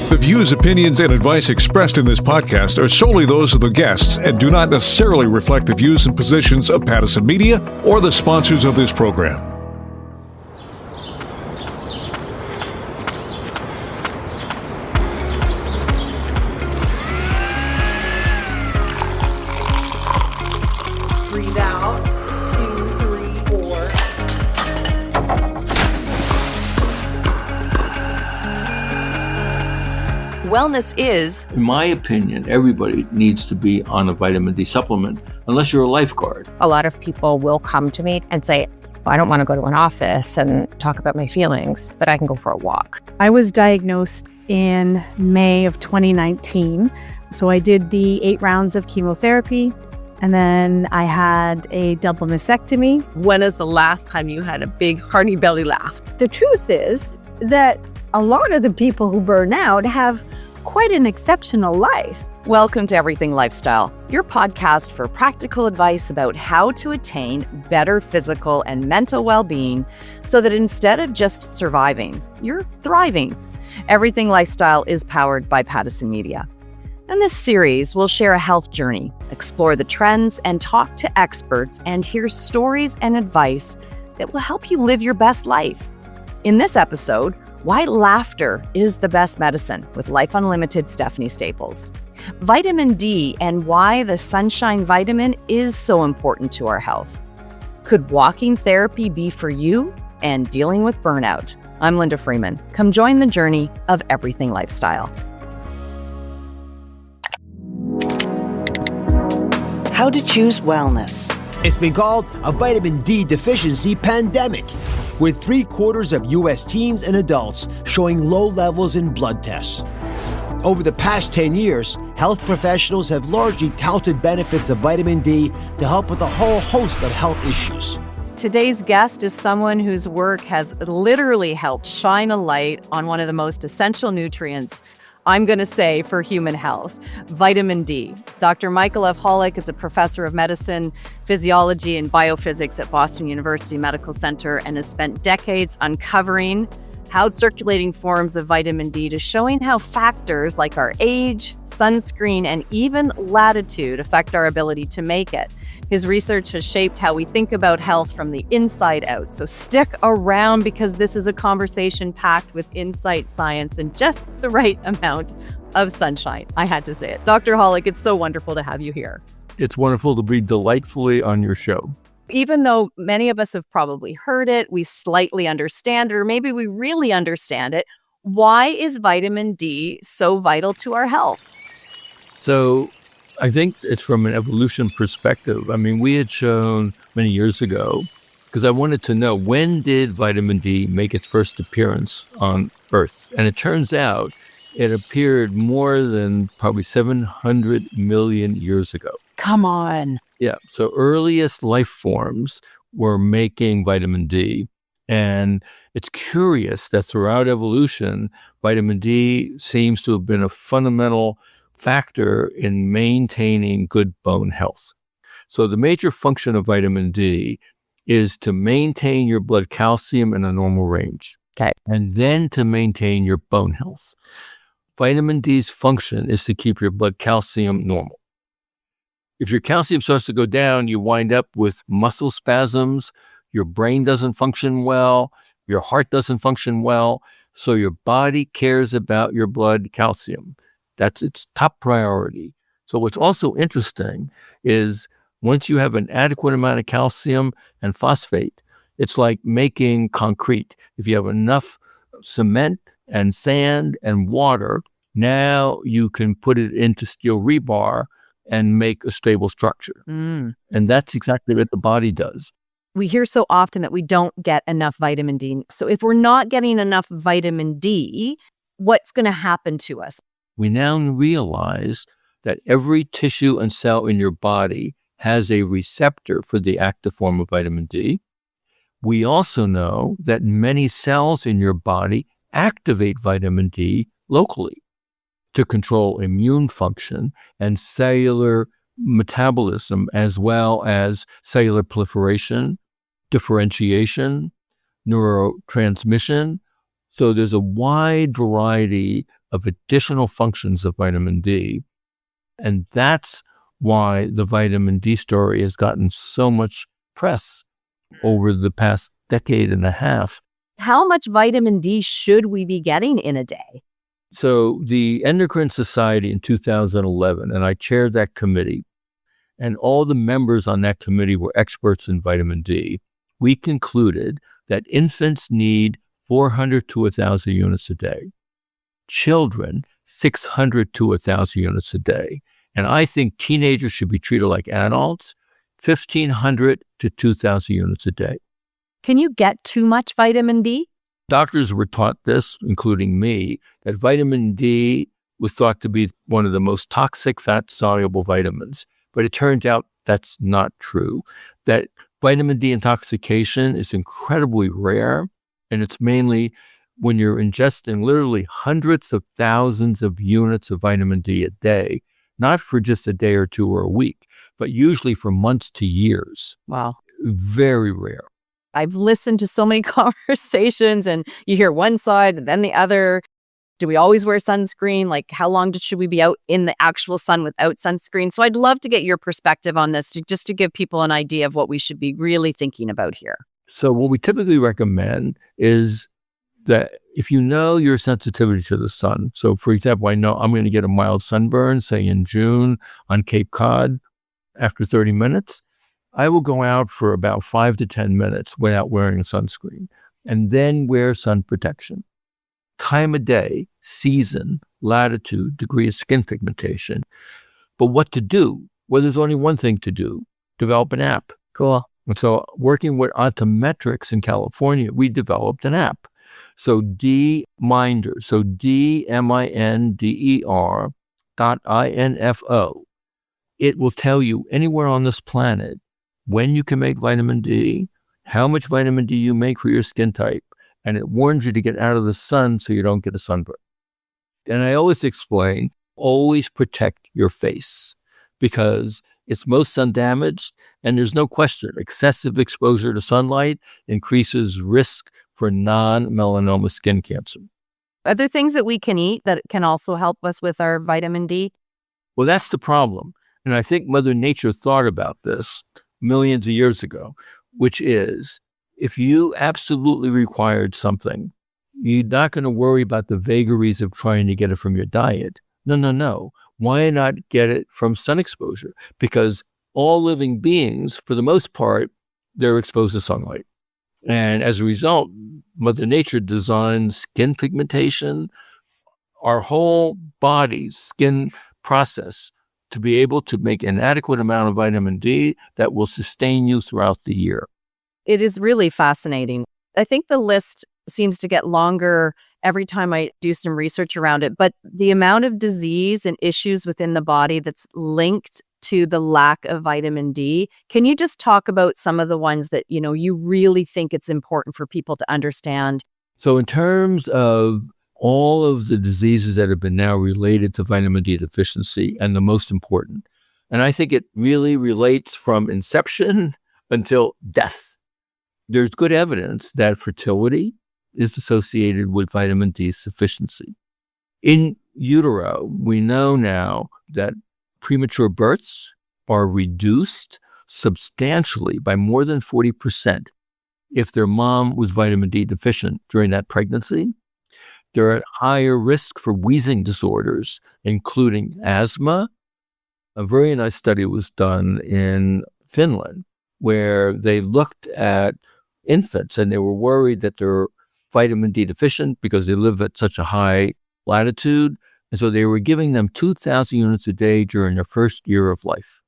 The views, opinions, and advice expressed in this podcast are solely those of the guests and do not necessarily reflect the views and positions of Pattison Media or the sponsors of this program. Breathe out. 2, 3, 4. Wellness is, in my opinion, everybody needs to be on a vitamin D supplement unless you're a lifeguard. A lot of people will come to me and say, I don't want to go to an office and talk about my feelings, but I can go for a walk. I was diagnosed in May of 2019. So I did the 8 rounds of chemotherapy, and then I had a double mastectomy. when is the last time you had a big hearty belly laugh? The truth is that a lot of the people who burn out have quite an exceptional life. Welcome to Everything Lifestyle, your podcast for practical advice about how to attain better physical and mental well-being so that instead of just surviving, you're thriving. Everything Lifestyle is powered by Pattison Media. In this series, we'll share a health journey, explore the trends, and talk to experts and hear stories and advice that will help you live your best life. In this episode, why laughter is the best medicine with Life Unlimited Stephanie Staples. Vitamin D and why the sunshine vitamin is so important to our health. Could walking therapy be for you? And dealing with burnout. I'm Linda Freeman. Come join the journey of Everything Lifestyle. How to choose wellness. It's been called a vitamin D deficiency pandemic, with 3/4 of U.S. teens and adults showing low levels in blood tests. Over the past 10 years, health professionals have largely touted benefits of vitamin D to help with a whole host of health issues. Today's guest is someone whose work has literally helped shine a light on one of the most essential nutrients, I'm going to say, for human health, vitamin D. Dr. Michael F. Holick is a professor of medicine, physiology, and biophysics at Boston University Medical Center and has spent decades uncovering how circulating forms of vitamin D to showing how factors like our age, sunscreen, and even latitude affect our ability to make it. His research has shaped how we think about health from the inside out. So stick around because this is a conversation packed with insight, science, and just the right amount of sunshine. I had to say it. Dr. Holick, it's so wonderful to have you here. It's wonderful to be delightfully on your show. Even though many of us have probably heard it, we slightly understand it, or maybe we really understand it, why is vitamin D so vital to our health? So I think it's from an evolution perspective. I mean, we had shown many years ago, because I wanted to know, when did vitamin D make its first appearance on Earth? And it turns out it appeared more than probably 700 million years ago. Come on. Yeah. So earliest life forms were making vitamin D. And it's curious that throughout evolution, vitamin D seems to have been a fundamental factor in maintaining good bone health. So the major function of vitamin D is to maintain your blood calcium in a normal range. Okay. And then to maintain your bone health. Vitamin D's function is to keep your blood calcium normal. If your calcium starts to go down, you wind up with muscle spasms, your brain doesn't function well, your heart doesn't function well, so your body cares about your blood calcium. That's its top priority. So what's also interesting is once you have an adequate amount of calcium and phosphate, it's like making concrete. If you have enough cement and sand and water, now you can put it into steel rebar and make a stable structure. And that's exactly what the body does. We hear so often that we don't get enough vitamin D. So if we're not getting enough vitamin D, what's going to happen to us? We now realize that every tissue and cell in your body has a receptor for the active form of vitamin D. We also know that many cells in your body activate vitamin D locally to control immune function and cellular metabolism, as well as cellular proliferation, differentiation, neurotransmission. So there's a wide variety of additional functions of vitamin D. And that's why the vitamin D story has gotten so much press over the past decade and a half. How much vitamin D should we be getting in a day? So the Endocrine Society in 2011, and I chaired that committee, and all the members on that committee were experts in vitamin D. We concluded that infants need 400 to 1,000 units a day. Children, 600 to 1,000 units a day. And I think teenagers should be treated like adults, 1,500 to 2,000 units a day. Can you get too much vitamin D? Doctors were taught this, including me, that vitamin D was thought to be one of the most toxic fat-soluble vitamins. But it turns out that's not true, that vitamin D intoxication is incredibly rare, and it's mainly when you're ingesting literally hundreds of thousands of units of vitamin D a day, not for just a day or two or a week, but usually for months to years. Wow. Very rare. I've listened to so many conversations and you hear one side and then the other. Do we always wear sunscreen? Like, how long should we be out in the actual sun without sunscreen? So I'd love to get your perspective on this, just to give people an idea of what we should be really thinking about here. So what we typically recommend is that if you know your sensitivity to the sun, so for example, I know I'm going to get a mild sunburn, say in June on Cape Cod after 30 minutes, I will go out for about 5 to 10 minutes without wearing a sunscreen and then wear sun protection. Time of day, season, latitude, degree of skin pigmentation. But what to do? Well, there's only one thing to do: develop an app. Cool. And so working with Ontometrics in California, we developed an app. So D-Minder, so DMINDER.info. It will tell you anywhere on this planet when you can make vitamin D, how much vitamin D you make for your skin type, and it warns you to get out of the sun so you don't get a sunburn. And I always explain, always protect your face because it's most sun damaged, and there's no question excessive exposure to sunlight increases risk for non-melanoma skin cancer. Are there things that we can eat that can also help us with our vitamin D? Well, that's the problem. And I think Mother Nature thought about this millions of years ago, which is, if you absolutely required something, you're not going to worry about the vagaries of trying to get it from your diet. No. Why not get it from sun exposure? Because all living beings, for the most part, they're exposed to sunlight. And as a result, Mother Nature designed skin pigmentation, our whole body's skin process, to be able to make an adequate amount of vitamin D that will sustain you throughout the year. It is really fascinating. I think the list seems to get longer every time I do some research around it, but the amount of disease and issues within the body that's linked to the lack of vitamin D, can you just talk about some of the ones that, you really think it's important for people to understand? So in terms of all of the diseases that have been now related to vitamin D deficiency, and the most important, and I think it really relates from inception until death, there's good evidence that fertility is associated with vitamin D sufficiency. In utero, we know now that premature births are reduced substantially by more than 40% if their mom was vitamin D deficient during that pregnancy. They're at higher risk for wheezing disorders, including asthma. A very nice study was done in Finland where they looked at infants and they were worried that they're vitamin D deficient because they live at such a high latitude. And so they were giving them 2,000 units a day during their first year of life.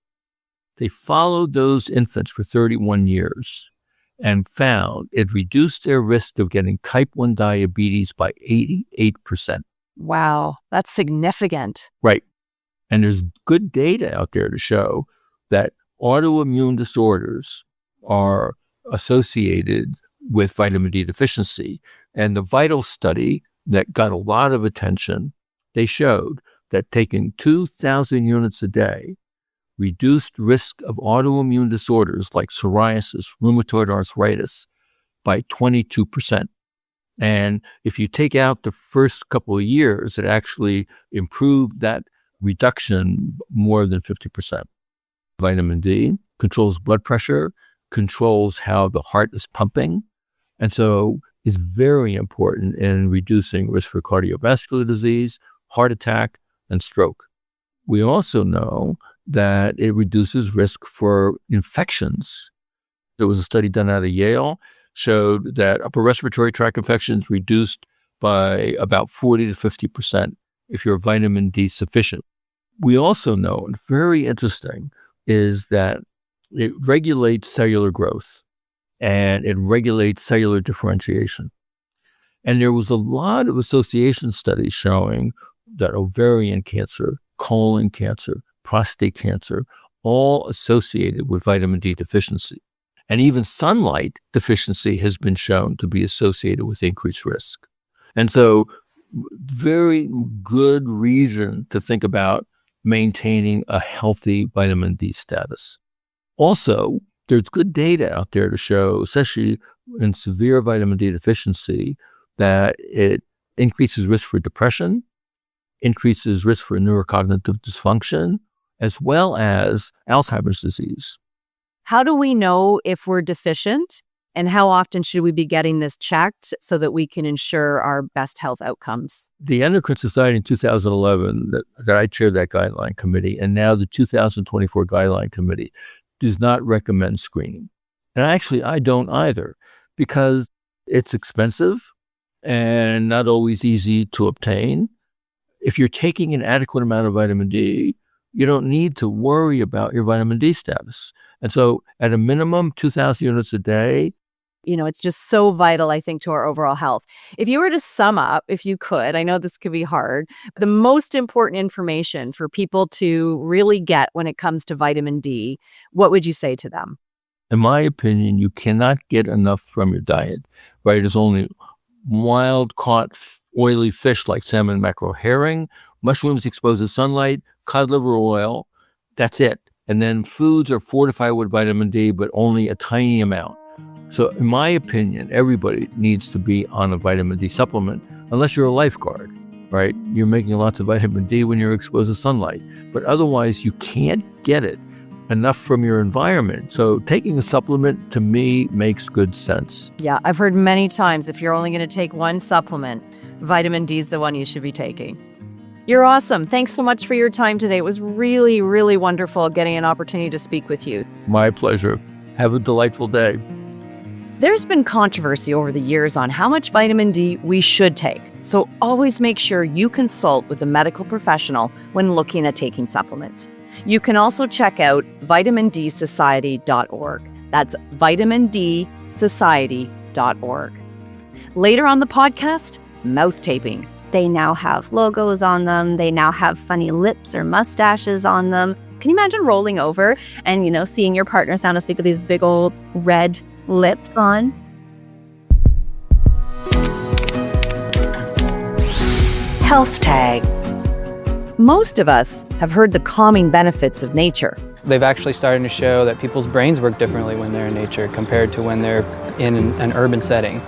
They followed those infants for 31 years and found it reduced their risk of getting type 1 diabetes by 88%. Wow, that's significant. Right. And there's good data out there to show that autoimmune disorders are associated with vitamin D deficiency. And the VITAL study that got a lot of attention, they showed that taking 2,000 units a day reduced risk of autoimmune disorders like psoriasis, rheumatoid arthritis by 22%. And if you take out the first couple of years, it actually improved that reduction more than 50%. Vitamin D controls blood pressure, controls how the heart is pumping, and so is very important in reducing risk for cardiovascular disease, heart attack, and stroke. We also know that it reduces risk for infections. There was a study done out of Yale, showed that upper respiratory tract infections reduced by about 40 to 50% if you're vitamin D sufficient. We also know, and very interesting, is that it regulates cellular growth and it regulates cellular differentiation. And there was a lot of association studies showing that ovarian cancer, colon cancer, prostate cancer, all associated with vitamin D deficiency. And even sunlight deficiency has been shown to be associated with increased risk. And so very good reason to think about maintaining a healthy vitamin D status. Also, there's good data out there to show, especially in severe vitamin D deficiency, that it increases risk for depression, increases risk for neurocognitive dysfunction, as well as Alzheimer's disease. How do we know if we're deficient, and how often should we be getting this checked so that we can ensure our best health outcomes? The Endocrine Society in 2011, that I chaired that guideline committee, and now the 2024 guideline committee does not recommend screening. And actually, I don't either, because it's expensive and not always easy to obtain. If you're taking an adequate amount of vitamin D, you don't need to worry about your vitamin D status. And so at a minimum, 2,000 units a day. It's just so vital, I think, to our overall health. If you were to sum up, if you could, I know this could be hard, the most important information for people to really get when it comes to vitamin D, what would you say to them? In my opinion, you cannot get enough from your diet, right? There's only wild-caught oily fish like salmon, mackerel, herring, mushrooms exposed to sunlight, cod liver oil. That's it. And then foods are fortified with vitamin D, but only a tiny amount. So in my opinion, everybody needs to be on a vitamin D supplement, unless you're a lifeguard, right? You're making lots of vitamin D when you're exposed to sunlight, but otherwise you can't get it enough from your environment. So taking a supplement, to me, makes good sense. Yeah, I've heard many times, if you're only going to take one supplement, vitamin D is the one you should be taking. You're awesome. Thanks so much for your time today. It was really, really wonderful getting an opportunity to speak with you. My pleasure. Have a delightful day. There's been controversy over the years on how much vitamin D we should take, so always make sure you consult with a medical professional when looking at taking supplements. You can also check out vitamindSociety.org. That's vitamindSociety.org. Later on the podcast, mouth taping. They now have logos on them. They now have funny lips or mustaches on them. Can you imagine rolling over and, seeing your partner sound asleep with these big old red lips on? Health Tag. Most of us have heard the calming benefits of nature. They've actually started to show that people's brains work differently when they're in nature compared to when they're in an urban setting.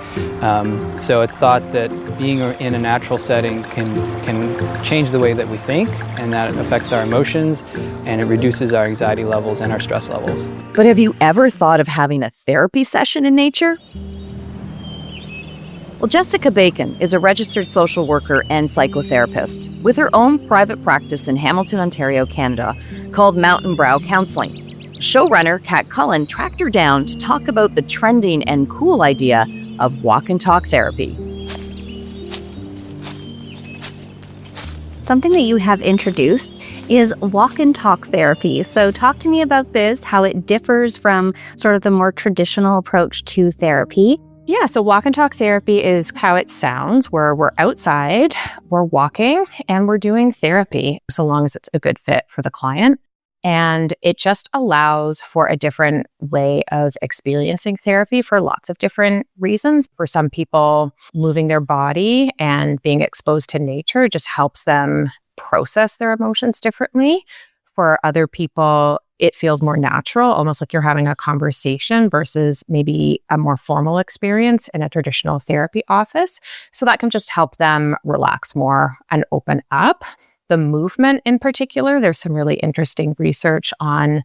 So it's thought that being in a natural setting can change the way that we think, and that it affects our emotions, and it reduces our anxiety levels and our stress levels. But have you ever thought of having a therapy session in nature? Well, Jessica Bacon is a registered social worker and psychotherapist with her own private practice in Hamilton, Ontario, Canada, called Mountain Brow Counseling. Showrunner Kat Cullen tracked her down to talk about the trending and cool idea of walk and talk therapy. Something that you have introduced is walk and talk therapy. So talk to me about this, how it differs from sort of the more traditional approach to therapy. Yeah, so walk and talk therapy is how it sounds, where we're outside, we're walking, and we're doing therapy, so long as it's a good fit for the client. And it just allows for a different way of experiencing therapy for lots of different reasons. For some people, moving their body and being exposed to nature just helps them process their emotions differently. For other people, it feels more natural, almost like you're having a conversation versus maybe a more formal experience in a traditional therapy office. So that can just help them relax more and open up. The movement in particular, there's some really interesting research on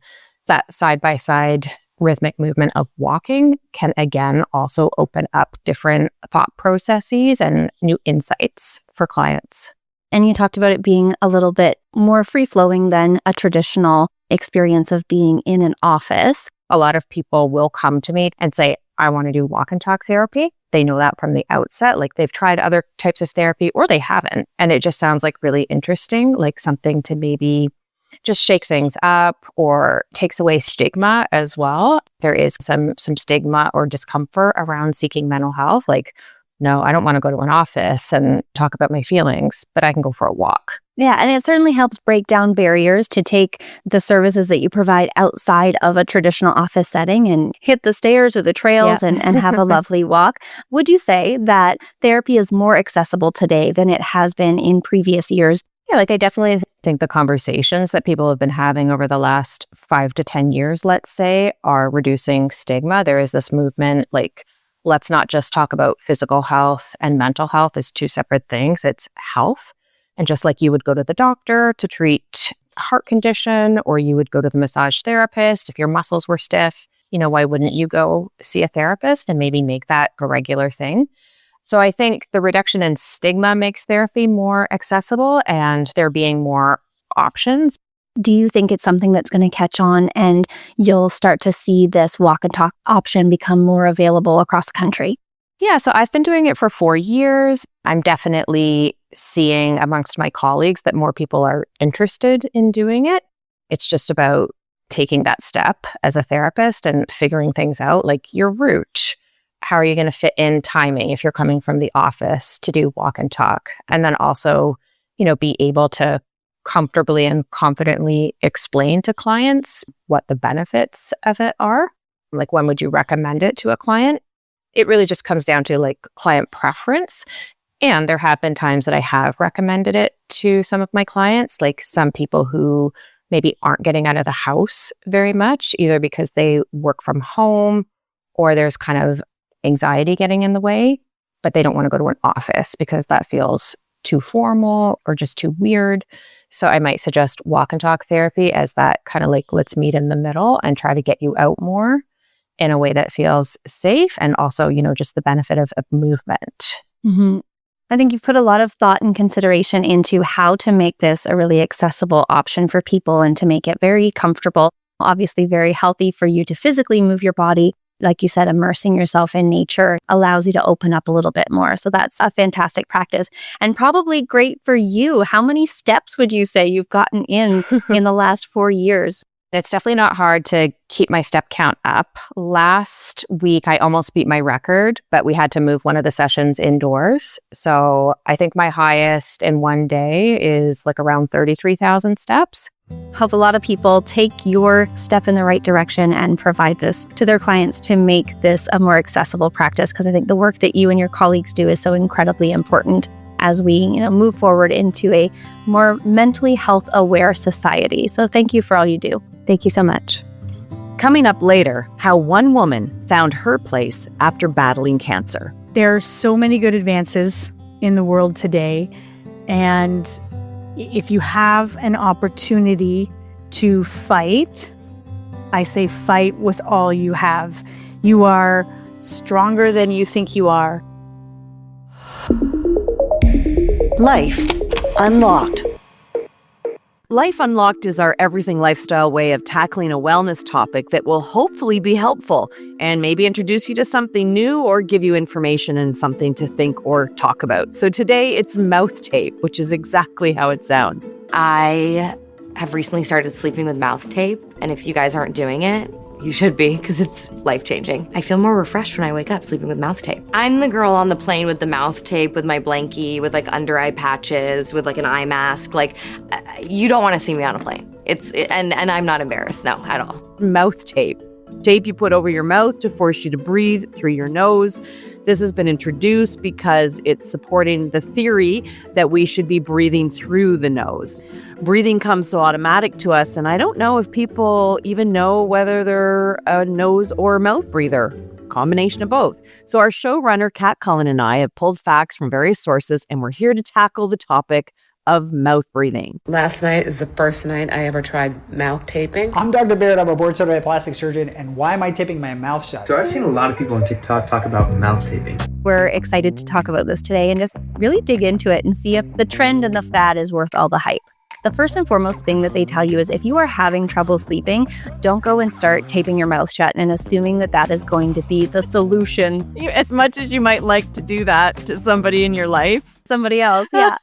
that side-by-side rhythmic movement of walking can again also open up different thought processes and new insights for clients. And you talked about it being a little bit more free-flowing than a traditional experience of being in an office. A lot of people will come to me and say, I want to do walk and talk therapy. They know that from the outset, like they've tried other types of therapy or they haven't. And it just sounds like really interesting, like something to maybe just shake things up or takes away stigma as well. There is some stigma or discomfort around seeking mental health. Like, no, I don't want to go to an office and talk about my feelings, but I can go for a walk. Yeah, and it certainly helps break down barriers to take the services that you provide outside of a traditional office setting and hit the stairs or the trails and have a lovely walk. Would you say that therapy is more accessible today than it has been in previous years? Yeah, like I definitely think the conversations that people have been having over the last 5 to 10 years, let's say, are reducing stigma. There is this movement, like, let's not just talk about physical health and mental health as two separate things. It's health. And just like you would go to the doctor to treat a heart condition, or you would go to the massage therapist if your muscles were stiff, why wouldn't you go see a therapist and maybe make that a regular thing? So I think the reduction in stigma makes therapy more accessible and there being more options. Do you think it's something that's going to catch on and you'll start to see this walk and talk option become more available across the country? Yeah, so I've been doing it for 4 years. I'm definitely seeing amongst my colleagues that more people are interested in doing it. It's just about taking that step as a therapist and figuring things out, like your route. How are you going to fit in timing if you're coming from the office to do walk and talk? And then also, be able to comfortably and confidently explain to clients what the benefits of it are. Like, when would you recommend it to a client? It really just comes down to like client preference. And there have been times that I have recommended it to some of my clients, like some people who maybe aren't getting out of the house very much, either because they work from home or there's kind of anxiety getting in the way, but they don't want to go to an office because that feels too formal or just too weird. So I might suggest walk and talk therapy as that kind of like, let's meet in the middle and try to get you out more in a way that feels safe and also, just the benefit of movement. Mm-hmm. I think you've put a lot of thought and consideration into how to make this a really accessible option for people and to make it very comfortable, obviously very healthy for you to physically move your body. Like you said, immersing yourself in nature allows you to open up a little bit more. So that's a fantastic practice and probably great for you. How many steps would you say you've gotten in the last 4 years? It's definitely not hard to keep my step count up. Last week, I almost beat my record, but we had to move one of the sessions indoors. So I think my highest in one day is like around 33,000 steps. Hope a lot of people take your step in the right direction and provide this to their clients to make this a more accessible practice, because I think the work that you and your colleagues do is so incredibly important as we move forward into a more mentally health aware society. So thank you for all you do. Thank you so much. Coming up later, how one woman found her place after battling cancer. There are so many good advances in the world today, and if you have an opportunity to fight, I say fight with all you have. You are stronger than you think you are. Life Unlocked. Life Unlocked is our everything lifestyle way of tackling a wellness topic that will hopefully be helpful and maybe introduce you to something new or give you information and something to think or talk about. So today it's mouth tape, which is exactly how it sounds. I have recently started sleeping with mouth tape, and if you guys aren't doing it, you should be, because it's life-changing. I feel more refreshed when I wake up sleeping with mouth tape. I'm the girl on the plane with the mouth tape, with my blankie, with like under eye patches, with like an eye mask. Like, you don't want to see me on a plane. And I'm not embarrassed, no, at all. Mouth tape. tape you put over your mouth to force you to breathe through your nose. This has been introduced because it's supporting the theory that we should be breathing through the nose. Breathing comes so automatic to us, and I don't know if people even know whether they're a nose or mouth breather. Combination of both. So our showrunner, Kat Cullen, and I have pulled facts from various sources, and we're here to tackle the topic of mouth breathing. Last night is the first night I ever tried mouth taping. I'm Dr. Barrett. I'm a board-certified plastic surgeon, and why am I taping my mouth shut? So I've seen a lot of people on TikTok talk about mouth taping. We're excited to talk about this today and just really dig into it and see if the trend and the fad is worth all the hype. The first and foremost thing that they tell you is if you are having trouble sleeping, don't go and start taping your mouth shut and assuming that that is going to be the solution. As much as you might like to do that to somebody in your life. Somebody else, yeah.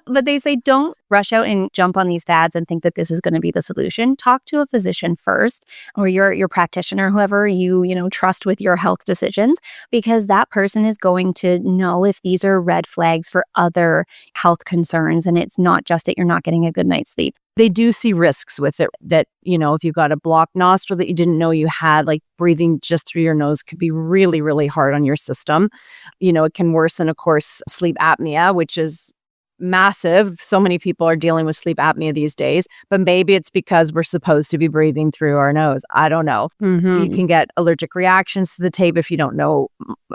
But they say don't rush out and jump on these fads and think that this is going to be the solution. Talk to a physician first, or your practitioner, whoever you trust with your health decisions, because that person is going to know if these are red flags for other health concerns, and it's not just that you're not getting a good night's sleep. They do see risks with it that, if you've got a blocked nostril that you didn't know you had, like breathing just through your nose could be really, really hard on your system. It can worsen, of course, sleep apnea, which is massive. So many people are dealing with sleep apnea these days, but maybe it's because we're supposed to be breathing through our nose. I don't know. You can get allergic reactions to the tape if you don't know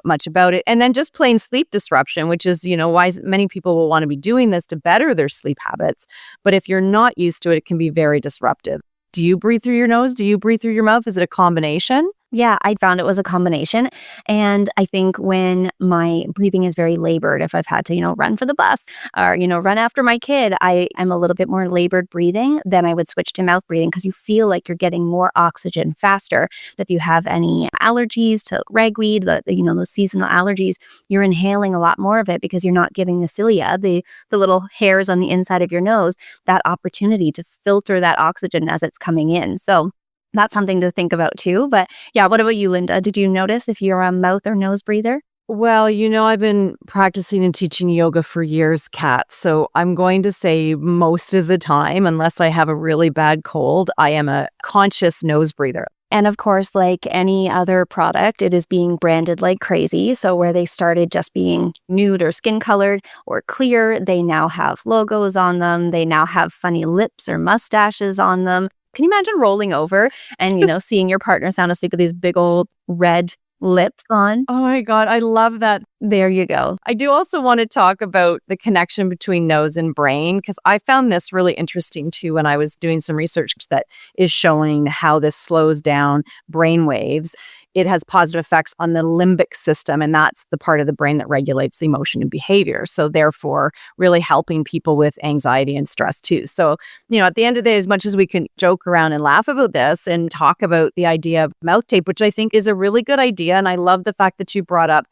much about it. And then just plain sleep disruption, which is, why many people will want to be doing this to better their sleep habits. But if you're not used to it, it can be very disruptive. Do you breathe through your nose? Do you breathe through your mouth? Is it a combination? Yeah, I found it was a combination. And I think when my breathing is very labored, if I've had to, run for the bus or, run after my kid, I'm a little bit more labored breathing, then I would switch to mouth breathing because you feel like you're getting more oxygen faster. If you have any allergies to ragweed, those seasonal allergies, you're inhaling a lot more of it because you're not giving the cilia, the little hairs on the inside of your nose, that opportunity to filter that oxygen as it's coming in. So that's something to think about too. But yeah, what about you, Linda? Did you notice if you're a mouth or nose breather? Well, I've been practicing and teaching yoga for years, Kat. So I'm going to say most of the time, unless I have a really bad cold, I am a conscious nose breather. And of course, like any other product, it is being branded like crazy. So where they started just being nude or skin colored or clear, they now have logos on them. They now have funny lips or mustaches on them. Can you imagine rolling over and, seeing your partner sound asleep with these big old red lips on? Oh my God, I love that. There you go. I do also want to talk about the connection between nose and brain, because I found this really interesting too when I was doing some research that is showing how this slows down brain waves. It has positive effects on the limbic system, and that's the part of the brain that regulates the emotion and behavior. So therefore, really helping people with anxiety and stress too. So, at the end of the day, as much as we can joke around and laugh about this and talk about the idea of mouth tape, which I think is a really good idea. And I love the fact that you brought up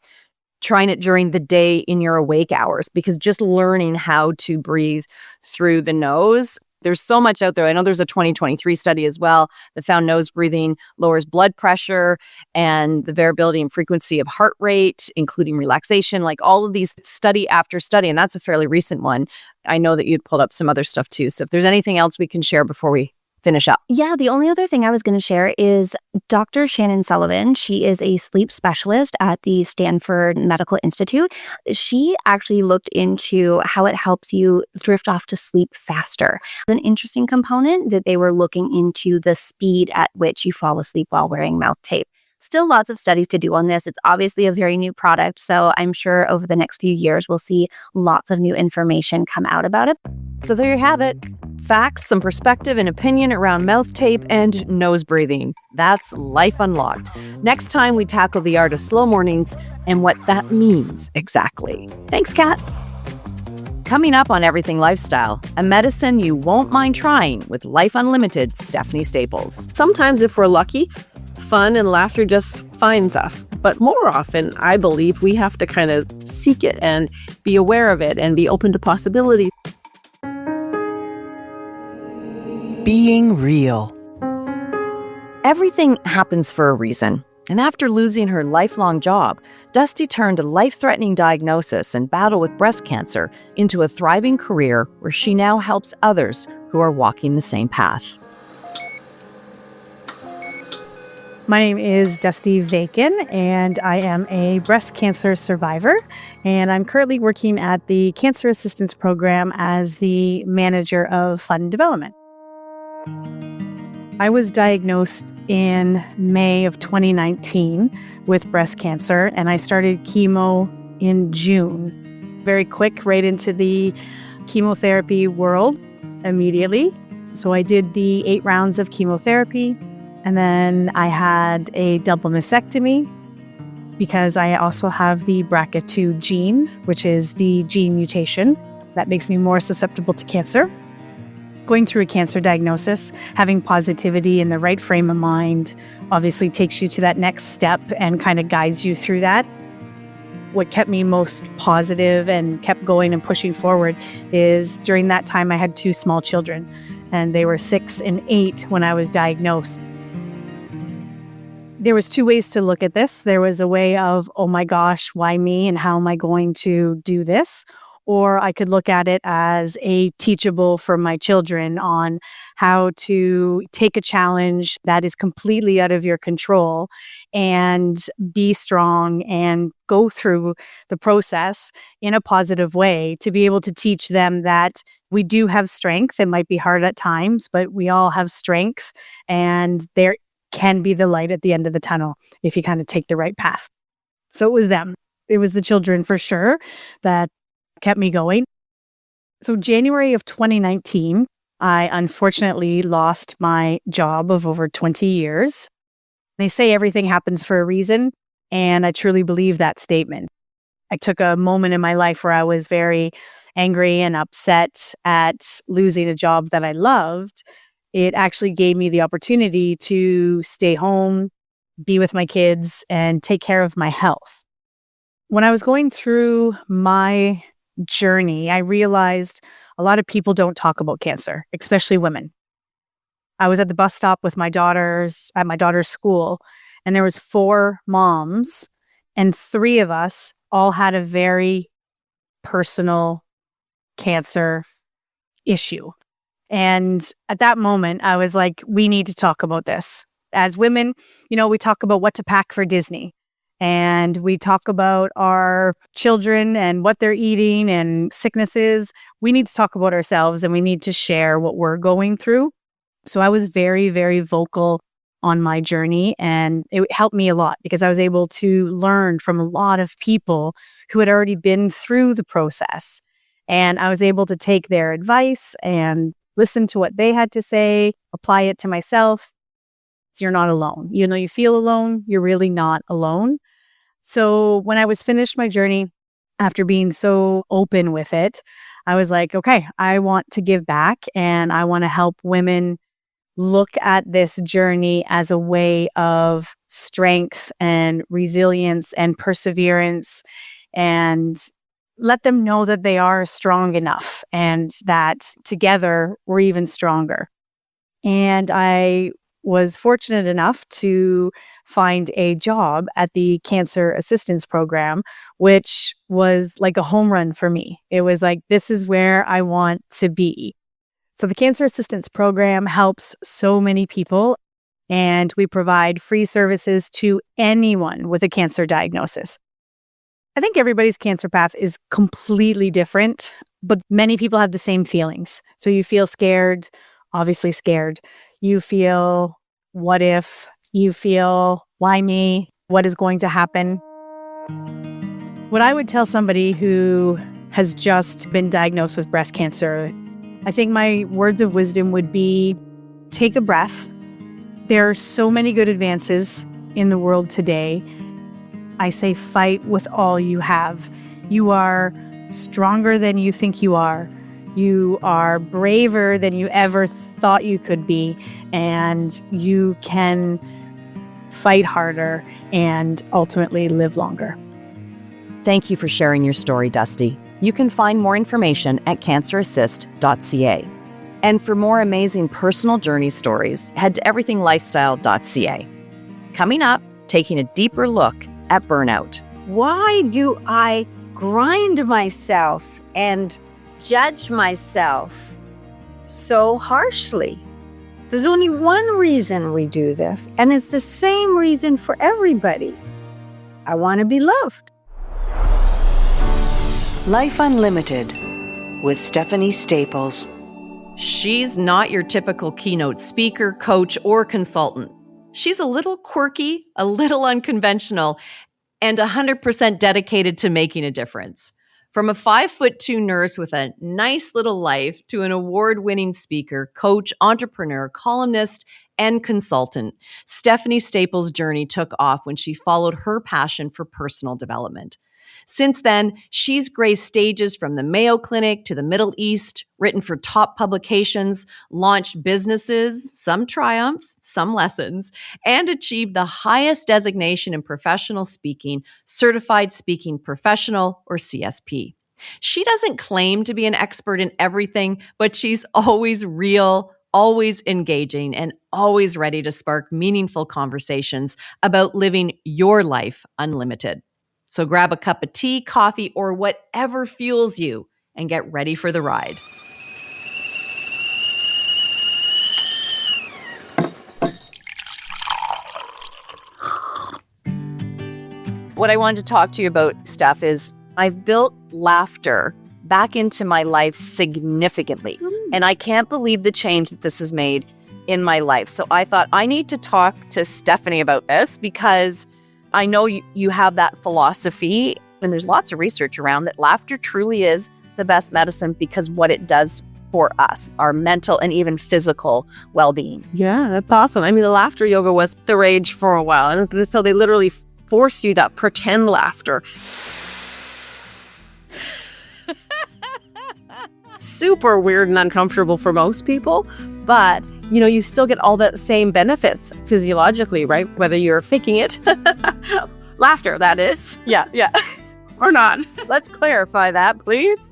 trying it during the day in your awake hours, because just learning how to breathe through the nose, there's so much out there. I know there's a 2023 study as well that found nose breathing lowers blood pressure and the variability and frequency of heart rate, including relaxation, like all of these study after study. And that's a fairly recent one. I know that you'd pulled up some other stuff too. So if there's anything else we can share before we finish up. Yeah, the only other thing I was going to share is Dr. Shannon Sullivan. She is a sleep specialist at the Stanford Medical Institute. She actually looked into how it helps you drift off to sleep faster. An interesting component that they were looking into the speed at which you fall asleep while wearing mouth tape. Still lots of studies to do on this. It's obviously a very new product, so I'm sure over the next few years we'll see lots of new information come out about it. So there you have it. Facts, some perspective and opinion around mouth tape and nose breathing. That's Life Unlocked. Next time we tackle the art of slow mornings and what that means exactly. Thanks, Kat. Coming up on Everything Lifestyle, a medicine you won't mind trying with Life Unlimited's Stephanie Staples. Sometimes if we're lucky, fun and laughter just finds us. But more often, I believe we have to kind of seek it and be aware of it and be open to possibilities. Being real. Everything happens for a reason. And after losing her lifelong job, Dusty turned a life-threatening diagnosis and battle with breast cancer into a thriving career where she now helps others who are walking the same path. My name is Dusty Vacan, and I am a breast cancer survivor. And I'm currently working at the Cancer Assistance Program as the manager of fund development. I was diagnosed in May of 2019 with breast cancer, and I started chemo in June. Very quick, right into the chemotherapy world immediately. So I did the 8 rounds of chemotherapy, and then I had a double mastectomy because I also have the BRCA2 gene, which is the gene mutation that makes me more susceptible to cancer. Going through a cancer diagnosis, having positivity in the right frame of mind obviously takes you to that next step and kind of guides you through that. What kept me most positive and kept going and pushing forward is during that time I had 2 small children, and they were 6 and 8 when I was diagnosed. There was 2 ways to look at this. There was a way of, oh my gosh, why me and how am I going to do this? Or I could look at it as a teachable for my children on how to take a challenge that is completely out of your control and be strong and go through the process in a positive way to be able to teach them that we do have strength. It might be hard at times, but we all have strength, and there can be the light at the end of the tunnel if you kind of take the right path. So it was them. It was the children for sure that kept me going. So January of 2019, I unfortunately lost my job of over 20 years. They say everything happens for a reason, and I truly believe that statement. I took a moment in my life where I was very angry and upset at losing a job that I loved. It actually gave me the opportunity to stay home, be with my kids, and take care of my health. When I was going through my journey, I realized a lot of people don't talk about cancer, especially women. I was at the bus stop with my daughters at my daughter's school, and there was 4 moms, and 3 of us all had a very personal cancer issue. And at that moment, I was like, we need to talk about this. As women, we talk about what to pack for Disney. And we talk about our children and what they're eating and sicknesses. We need to talk about ourselves, and we need to share what we're going through. So I was very, very vocal on my journey, and it helped me a lot because I was able to learn from a lot of people who had already been through the process. And I was able to take their advice and listen to what they had to say, apply it to myself. So you're not alone. Even though you feel alone, you're really not alone. So when I was finished my journey, after being so open with it, I was like, okay, I want to give back, and I want to help women look at this journey as a way of strength and resilience and perseverance, and let them know that they are strong enough and that together we're even stronger. And I was fortunate enough to find a job at the Cancer Assistance Program, which was like a home run for me. It was like, this is where I want to be. So the Cancer Assistance Program helps so many people, and we provide free services to anyone with a cancer diagnosis. I think everybody's cancer path is completely different, but many people have the same feelings. So you feel scared, obviously scared. You feel, what if? You feel, why me? What is going to happen? What I would tell somebody who has just been diagnosed with breast cancer, I think my words of wisdom would be, take a breath. There are so many good advances in the world today. I say fight with all you have. You are stronger than you think you are. You are braver than you ever thought you could be, and you can fight harder and ultimately live longer. Thank you for sharing your story, Dusty. You can find more information at cancerassist.ca. And for more amazing personal journey stories, head to everythinglifestyle.ca. Coming up, taking a deeper look at burnout. Why do I grind myself and judge myself so harshly? There's only one reason we do this, and it's the same reason for everybody. I want to be loved. Life Unlimited with Stephanie Staples. She's not your typical keynote speaker, coach, or consultant. She's a little quirky, a little unconventional, and 100% dedicated to making a difference. From a 5'2" nurse with a nice little life to an award-winning speaker, coach, entrepreneur, columnist, and consultant, Stephanie Staples' journey took off when she followed her passion for personal development. Since then, she's graced stages from the Mayo Clinic to the Middle East, written for top publications, launched businesses, some triumphs, some lessons, and achieved the highest designation in professional speaking, Certified Speaking Professional, or CSP. She doesn't claim to be an expert in everything, but she's always real, always engaging, and always ready to spark meaningful conversations about living your life unlimited. So grab a cup of tea, coffee, or whatever fuels you and get ready for the ride. What I wanted to talk to you about, Steph, is I've built laughter back into my life significantly. And I can't believe the change that this has made in my life. So I thought I need to talk to Stephanie about this because I know you have that philosophy, and there's lots of research around that laughter truly is the best medicine because what it does for us, our mental and even physical well-being. Yeah, that's awesome. I mean, the laughter yoga was the rage for a while. And so they literally force you that pretend laughter. Super weird and uncomfortable for most people, but you still get all the same benefits physiologically, right? Whether you're faking it. Laughter, that is. Yeah. Or not. Let's clarify that, please.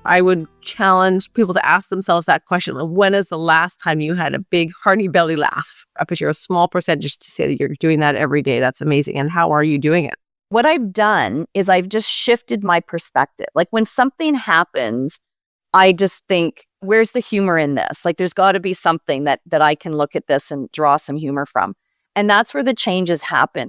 I would challenge people to ask themselves that question. When is the last time you had a big hearty belly laugh? I bet you're a small percentage to say that you're doing that every day. That's amazing. And how are you doing it? What I've done is I've just shifted my perspective. Like when something happens, I just think, where's the humor in this? Like there's got to be something that I can look at this and draw some humor from. And that's where the changes happen.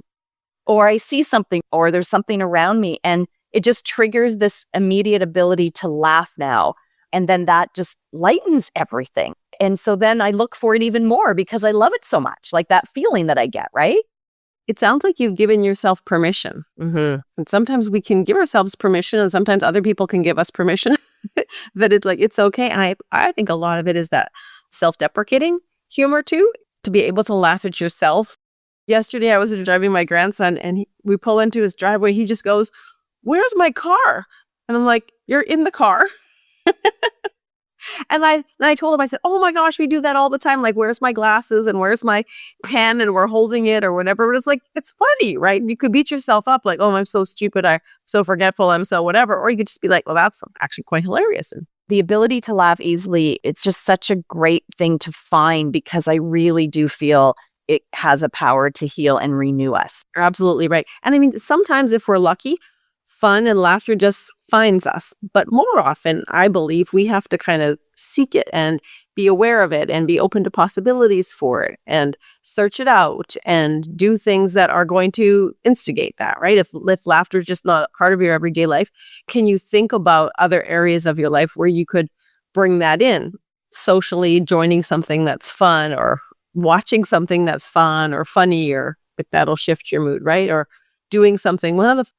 Or I see something, or there's something around me, and it just triggers this immediate ability to laugh now. And then that just lightens everything. And so then I look for it even more because I love it so much, like that feeling that I get, right? It sounds like you've given yourself permission. Mm-hmm. And sometimes we can give ourselves permission, and sometimes other people can give us permission that it's like, it's okay. And I think a lot of it is that self-deprecating humor too, to be able to laugh at yourself. Yesterday, I was driving my grandson, and we pull into his driveway. He just goes, "Where's my car?" And I'm like, "You're in the car." And I told him, I said, "Oh my gosh, we do that all the time. Like, where's my glasses and where's my pen?" And we're holding it or whatever. But it's like, it's funny, right? You could beat yourself up like, "Oh, I'm so stupid. I'm so forgetful. I'm so whatever." Or you could just be like, "Well, that's actually quite hilarious." And the ability to laugh easily, it's just such a great thing to find because I really do feel it has a power to heal and renew us. You're absolutely right. And I mean, sometimes if we're lucky, fun and laughter just finds us. But more often, I believe we have to kind of seek it and be aware of it and be open to possibilities for it and search it out and do things that are going to instigate that, right? If laughter is just not part of your everyday life, can you think about other areas of your life where you could bring that in? Socially, joining something that's fun or watching something that's fun or funny, or like that'll shift your mood, right? Or doing something.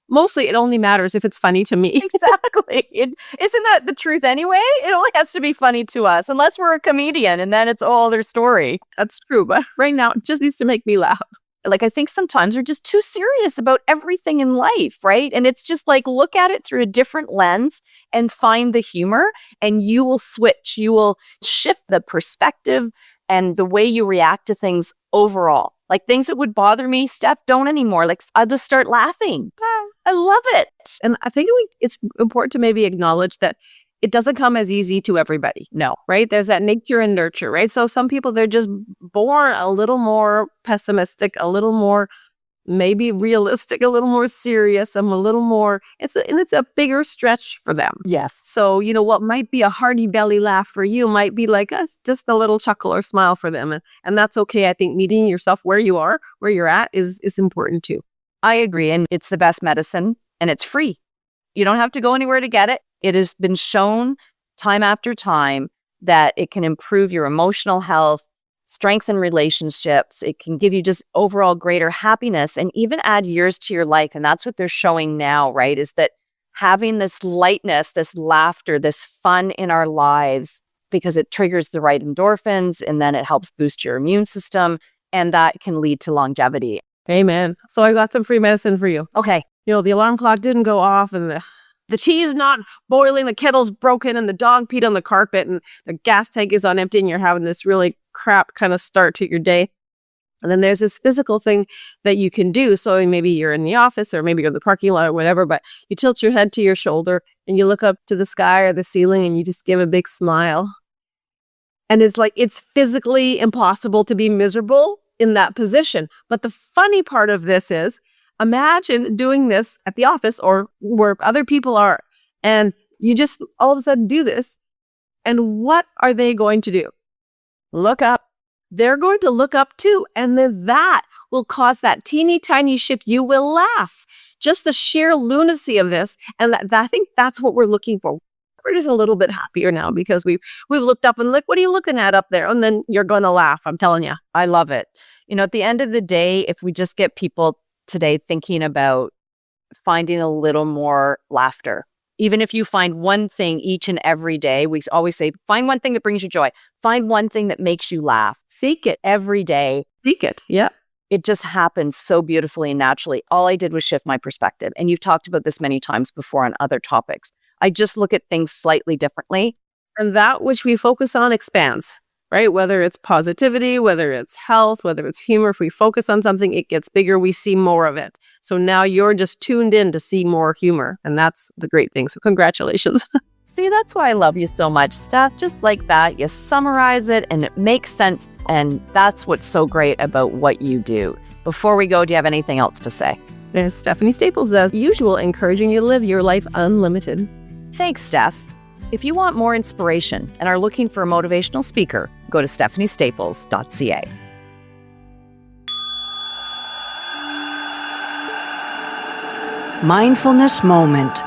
Mostly it only matters if it's funny to me. Exactly. Isn't that the truth anyway? It only has to be funny to us, unless we're a comedian, and then it's all their story. That's true. But right now, it just needs to make me laugh. Like, I think sometimes we're just too serious about everything in life, right? And it's just like, look at it through a different lens and find the humor, and you will switch. You will shift the perspective and the way you react to things overall. Like things that would bother me, Steph, don't anymore. Like I'll just start laughing. I love it. And I think it's important to maybe acknowledge that it doesn't come as easy to everybody. No. Right? There's that nature and nurture, right? So some people, they're just born a little more pessimistic, a little more maybe realistic, a little more serious. I'm a little more, it's a bigger stretch for them. Yes. So, what might be a hearty belly laugh for you might be like just a little chuckle or smile for them. And that's okay. I think meeting yourself where you are, where you're at is important too. I agree. And it's the best medicine and it's free. You don't have to go anywhere to get it. It has been shown time after time that it can improve your emotional health, strengthen relationships. It can give you just overall greater happiness and even add years to your life. And that's what they're showing now, right? Is that having this lightness, this laughter, this fun in our lives, because it triggers the right endorphins and then it helps boost your immune system. And that can lead to longevity. Amen. So I got some free medicine for you. Okay. The alarm clock didn't go off and the tea's not boiling, the kettle's broken, and the dog peed on the carpet, and the gas tank is on empty, and you're having this really crap kind of start to your day. And then there's this physical thing that you can do. So maybe you're in the office or maybe you're in the parking lot or whatever, but you tilt your head to your shoulder and you look up to the sky or the ceiling and you just give a big smile. And it's like, it's physically impossible to be miserable in that position. But the funny part of this is, imagine doing this at the office or where other people are, and you just all of a sudden do this. And what are they going to do? Look up. They're going to look up too. And then that will cause that teeny tiny shift. You will laugh. Just the sheer lunacy of this. And I think that's what we're looking for. We're just a little bit happier now because we've looked up and look, what are you looking at up there? And then you're going to laugh. I'm telling you. I love it. At the end of the day, if we just get people today thinking about finding a little more laughter. Even if you find one thing each and every day, we always say, find one thing that brings you joy. Find one thing that makes you laugh. Seek it every day. Seek it. Yeah. It just happens so beautifully and naturally. All I did was shift my perspective. And you've talked about this many times before on other topics. I just look at things slightly differently. And that which we focus on expands. Right? Whether it's positivity, whether it's health, whether it's humor, if we focus on something, it gets bigger, we see more of it. So now you're just tuned in to see more humor. And that's the great thing. So congratulations. See, that's why I love you so much, Steph. Just like that, you summarize it and it makes sense. And that's what's so great about what you do. Before we go, do you have anything else to say? As Stephanie Staples, as usual, encouraging you to live your life unlimited. Thanks, Steph. If you want more inspiration and are looking for a motivational speaker, go to stephaniestaples.ca. Mindfulness moment.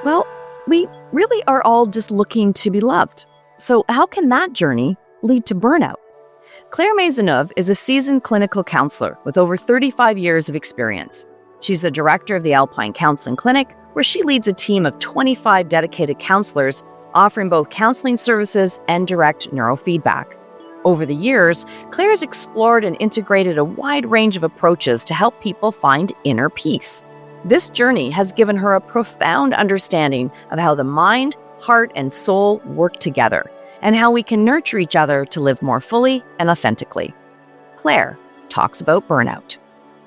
Well, we really are all just looking to be loved. So how can that journey lead to burnout? Claire Maisonneuve is a seasoned clinical counselor with over 35 years of experience. She's the director of the Alpine Counseling Clinic, where she leads a team of 25 dedicated counselors offering both counseling services and direct neurofeedback. Over the years, Claire has explored and integrated a wide range of approaches to help people find inner peace. This journey has given her a profound understanding of how the mind, heart, and soul work together, and how we can nurture each other to live more fully and authentically. Claire talks about burnout.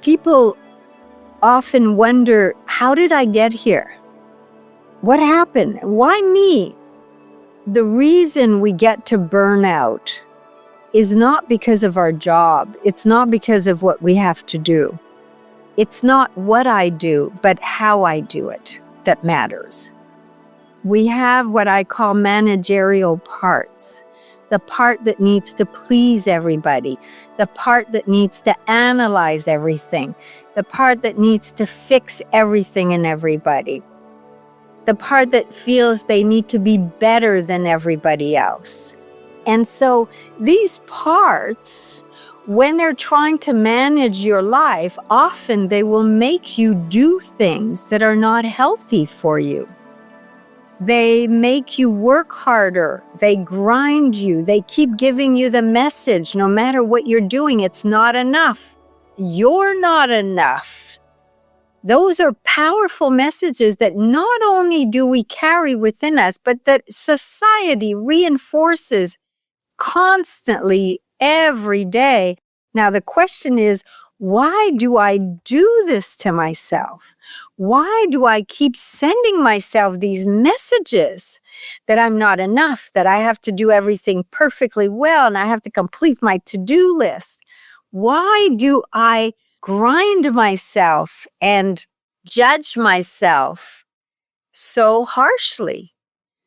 People often wonder, how did I get here? What happened? Why me? The reason we get to burnout is not because of our job. It's not because of what we have to do. It's not what I do, but how I do it that matters. We have what I call managerial parts. The part that needs to please everybody, the part that needs to analyze everything, the part that needs to fix everything and everybody, the part that feels they need to be better than everybody else. And so these parts, when they're trying to manage your life, often they will make you do things that are not healthy for you. They make you work harder. They grind you. They keep giving you the message, no matter what you're doing, it's not enough. You're not enough. Those are powerful messages that not only do we carry within us, but that society reinforces constantly every day. Now, the question is, why do I do this to myself? Why do I keep sending myself these messages that I'm not enough, that I have to do everything perfectly well, and I have to complete my to-do list? Why do I grind myself and judge myself so harshly.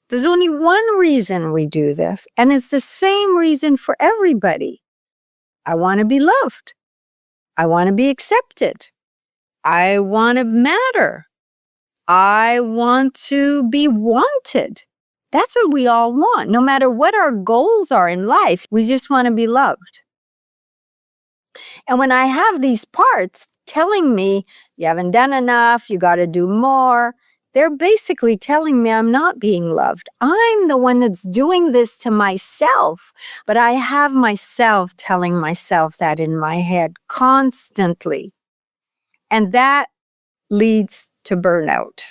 There's only one reason we do this, and it's the same reason for everybody. I want to be loved. I want to be accepted. I want to matter. I want to be wanted. That's what we all want. No matter what our goals are in life, we just want to be loved. And when I have these parts telling me, you haven't done enough, you got to do more, they're basically telling me I'm not being loved. I'm the one that's doing this to myself, but I have myself telling myself that in my head constantly. And that leads to burnout.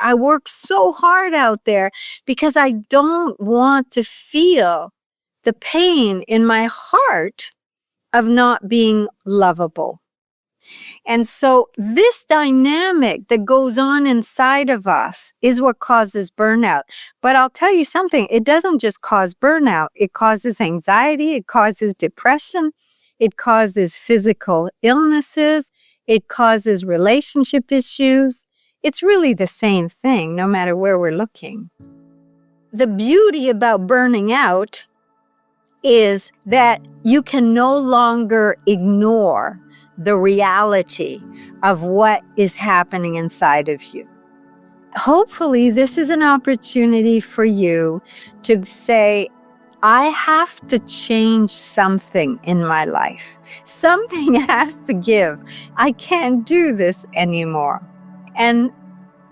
I work so hard out there because I don't want to feel the pain in my heart of not being lovable. And so this dynamic that goes on inside of us is what causes burnout. But I'll tell you something, it doesn't just cause burnout. It causes anxiety, it causes depression, it causes physical illnesses, it causes relationship issues. It's really the same thing, no matter where we're looking. The beauty about burning out is that you can no longer ignore the reality of what is happening inside of you. Hopefully, this is an opportunity for you to say, I have to change something in my life. Something has to give. I can't do this anymore. And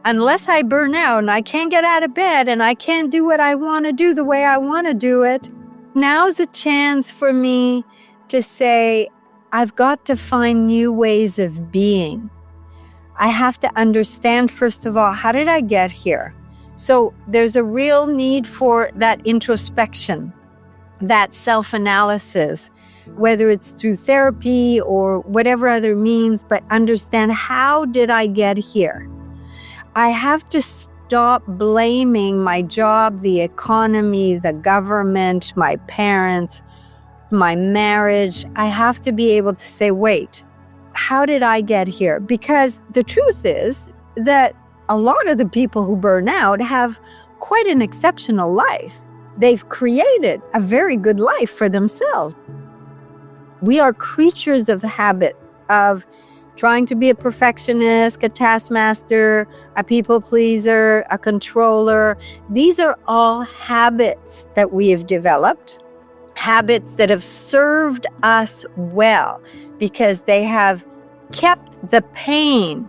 unless I burn out and I can't get out of bed and I can't do what I want to do the way I want to do it, now's a chance for me to say, I've got to find new ways of being. I have to understand, first of all, how did I get here? So there's a real need for that introspection, that self-analysis, whether it's through therapy or whatever other means, but understand, how did I get here? I have to stop blaming my job, the economy, the government, my parents, my marriage. I have to be able to say, wait, how did I get here? Because the truth is that a lot of the people who burn out have quite an exceptional life. They've created a very good life for themselves. We are creatures of habit, of trying to be a perfectionist, a taskmaster, a people pleaser, a controller. These are all habits that we have developed, habits that have served us well because they have kept the pain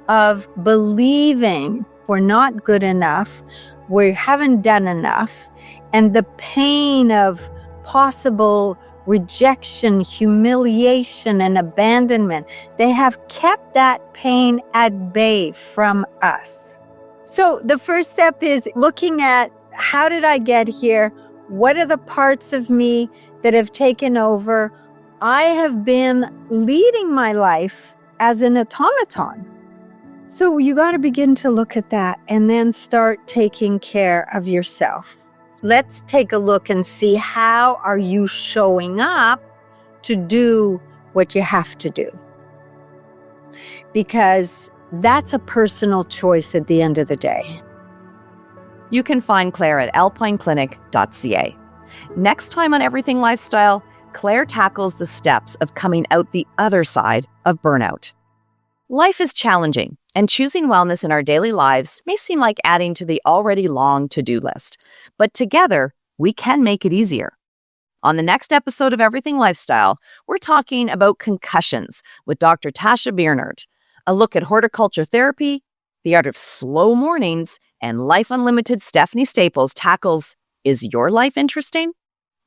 of believing we're not good enough, we haven't done enough, and the pain of possible rejection, humiliation, and abandonment. They have kept that pain at bay from us. So the first step is looking at, how did I get here? What are the parts of me that have taken over? I have been leading my life as an automaton. So you got to begin to look at that and then start taking care of yourself. Let's take a look and see, how are you showing up to do what you have to do? Because that's a personal choice at the end of the day. You can find Claire at alpineclinic.ca. Next time on Everything Lifestyle, Claire tackles the steps of coming out the other side of burnout. Life is challenging, and choosing wellness in our daily lives may seem like adding to the already long to-do list. But together, we can make it easier. On the next episode of Everything Lifestyle, we're talking about concussions with Dr. Tasha Biernert, a look at horticulture therapy, the art of slow mornings, and Life Unlimited Stephanie Staples tackles, is your life interesting?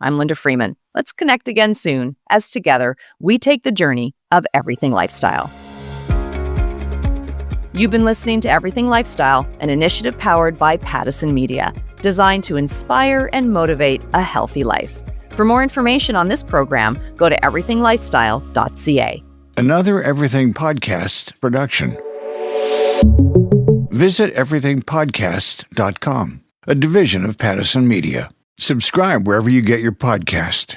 I'm Linda Freeman. Let's connect again soon, as together we take the journey of Everything Lifestyle. You've been listening to Everything Lifestyle, an initiative powered by Pattison Media, designed to inspire and motivate a healthy life. For more information on this program, go to everythinglifestyle.ca. Another Everything Podcast production. Visit everythingpodcast.com, a division of Pattison Media. Subscribe wherever you get your podcast.